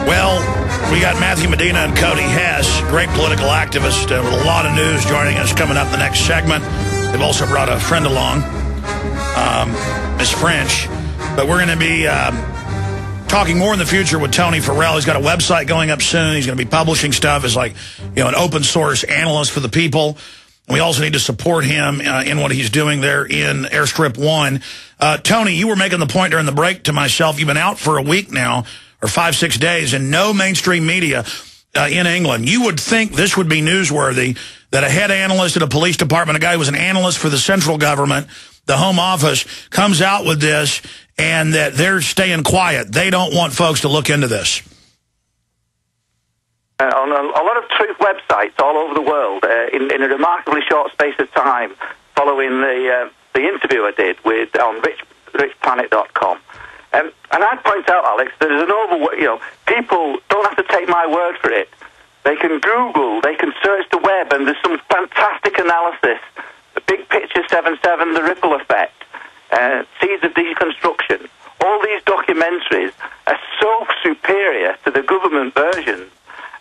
Well, we got Matthew Medina and Cody Hess, great political activist with a lot of news joining us coming up in the next segment. They've also brought a friend along, Miss French. But we're going to be talking more in the future with Tony Farrell. He's got a website going up soon. He's going to be publishing stuff as like, an open source analyst for the people. We also need to support him in what he's doing there in Airstrip 1. Tony, you were making the point during the break to myself. You've been out for a week now, or 5-6 days, and no mainstream media in England. You would think this would be newsworthy, that a head analyst at a police department, a guy who was an analyst for the central government, the Home Office, comes out with this, and that they're staying quiet. They don't want folks to look into this. On a lot of truth websites all over the world, in a remarkably short space of time, following the interview I did on richplanet.com. And I'd point out, Alex, there's an people don't have to take my word for it. They can Google, they can search the web, and there's some fantastic analysis. The Big Picture 7/7, The Ripple Effect, Seeds of Deconstruction. All these documentaries are so superior to the government versions,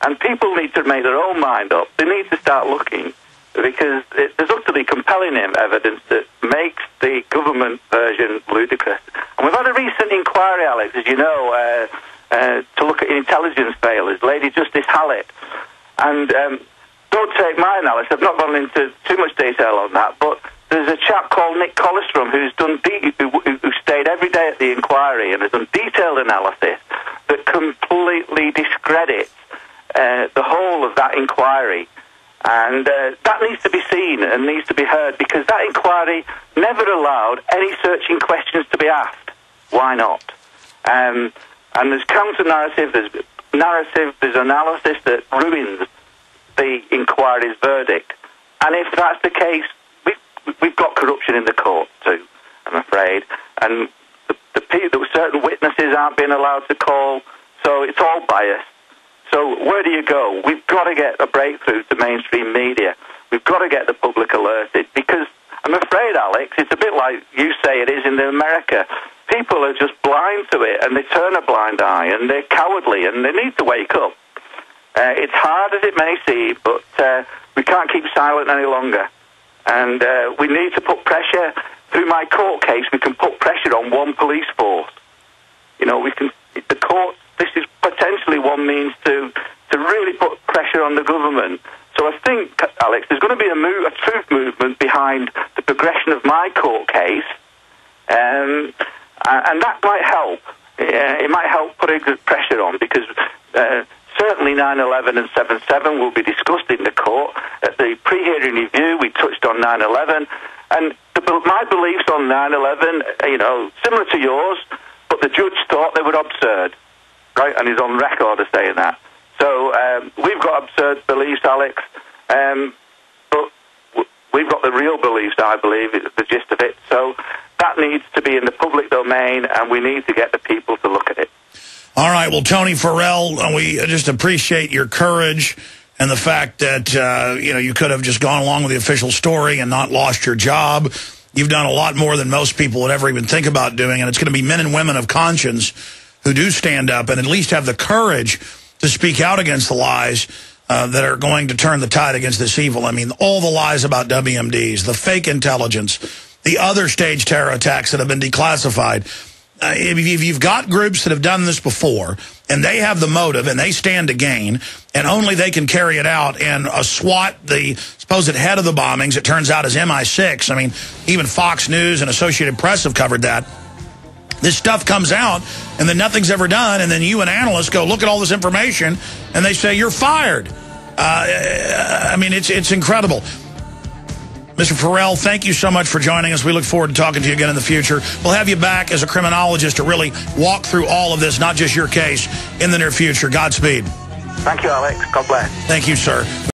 and people need to make their own mind up. They need to start looking, because there's utterly compelling evidence that makes the government version ludicrous. And we've had a recent inquiry, Alex, as you know, to look at intelligence failures, Lady Justice Hallett. And don't take my analysis, I've not gone into too much detail on that, but there's a chap called Nick Colistrom who stayed every day at the inquiry and has done detailed analysis that completely discredits the whole of that inquiry. And that needs to be seen and needs to be heard, because that inquiry never allowed any searching questions to be asked. Why not? And there's counter-narrative, there's analysis that ruins the inquiry's verdict. And if that's the case, we've got corruption in the court too, I'm afraid. And certain witnesses aren't being allowed to call, so it's all biased. So where do you go? We've got to get a breakthrough to mainstream media. We've got to get the public alerted, because I'm afraid, Alex, it's a bit like you say it is in America. People are just blind to it, and they turn a blind eye, and they're cowardly, and they need to wake up. It's hard as it may seem, but we can't keep silent any longer. And we need to put pressure. Through my court case, we can put pressure on one police force. The court, this is potentially one means to really put pressure on the government. So I think, Alex, there's going to be a truth movement behind the progression of my court case, and that might help. It might help putting pressure on, because certainly 9/11 and 7/7 will be discussed in the court. At the pre-hearing review, we touched on 9/11, and my beliefs on 9/11, similar to yours, but the judge thought they were absurd, right? And he's on record as saying that. So we've got absurd beliefs, Alex, but we've got the real beliefs, I believe, is the gist of it. So that needs to be in the public domain, and we need to get the people to look at it. All right, well, Tony Farrell, we just appreciate your courage and the fact that, you could have just gone along with the official story and not lost your job. You've done a lot more than most people would ever even think about doing, and it's going to be men and women of conscience who do stand up and at least have the courage to speak out against the lies that are going to turn the tide against this evil. I mean, all the lies about WMDs, the fake intelligence, the other stage terror attacks that have been declassified. If you've got groups that have done this before, and they have the motive, and they stand to gain, and only they can carry it out, and SWAT, the supposed head of the bombings, it turns out is MI6. I mean, even Fox News and Associated Press have covered that. This stuff comes out, and then nothing's ever done, and then you and analysts go, look at all this information, and they say, you're fired. I mean, it's incredible. Mr. Farrell, thank you so much for joining us. We look forward to talking to you again in the future. We'll have you back as a criminologist to really walk through all of this, not just your case, in the near future. Godspeed. Thank you, Alex. God bless. Thank you, sir.